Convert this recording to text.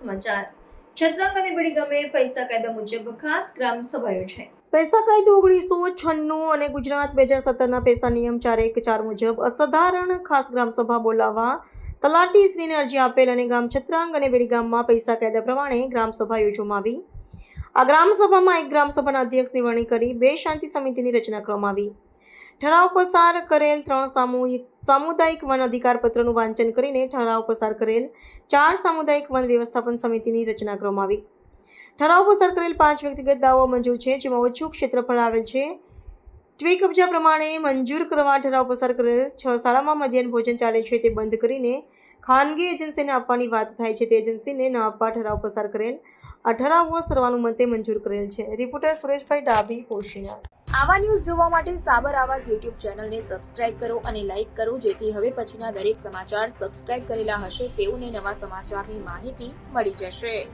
સમાચાર છત્રાંગ અને બેડી ગામે પૈસા કાયદા મુજબ ખાસ ગ્રામ સભા યોજાઈ। પૈસા કાયદો 1996 અને ગુજરાત 2017ના પૈસા નિયમ 414 મુજબ અસાધારણ ખાસ ગ્રામ સભા બોલાવવા તલાટીશ્રીને અરજી આપેલ અને ગામ છત્રાંગ અને બેડી ગામમાં પૈસા કાયદા પ્રમાણે ગ્રામ સભા યોજવામાં આવી। આ ગ્રામ સભામાં એક ગ્રામ સભાના અધ્યક્ષની વરણી કરી 2 શાંતિ સમિતિની રચના કરવામાં આવી। ઠરાવ પસાર કરેલ 3 સામુદાયિક વન અધિકાર પત્રનું વાંચન કરીને ઠરાવ પસાર કરેલ 4 સામુદાયિક વન વ્યવસ્થાપન સમિતિની રચના કરવામાં આવી। ઠરાવ પસાર કરેલ 5 વ્યક્તિગત દાવો મંજૂર છે, જેમાં ઓછું ક્ષેત્રફળ આવેલ છે। ટ્વી કબજા પ્રમાણે મંજૂર કરવા ઠરાવ પસાર કરેલ 6 શાળામાં મધ્યાહન ભોજન ચાલે છે તે બંધ કરીને ખાનગી એજન્સીને આપવાની વાત થાય છે તે એજન્સીને ન આપવા ઠરાવ પસાર કરેલ। આ ઠરાવો સર્વાનુમતે મંજૂર કરેલ છે। રિપોર્ટર સુરેશભાઈ ડાભી, પોશીના। આવા ન્યૂઝ જોવા માટે સાબર આવાઝ યુટ્યુબ ચેનલને સબસ્ક્રાઇબ કરો અને લાઇક કરો, જેથી હવે પછીના દરેક સમાચાર સબસ્ક્રાઇબ કરેલા હશે તેઓને નવા સમાચારની માહિતી મળી જશે।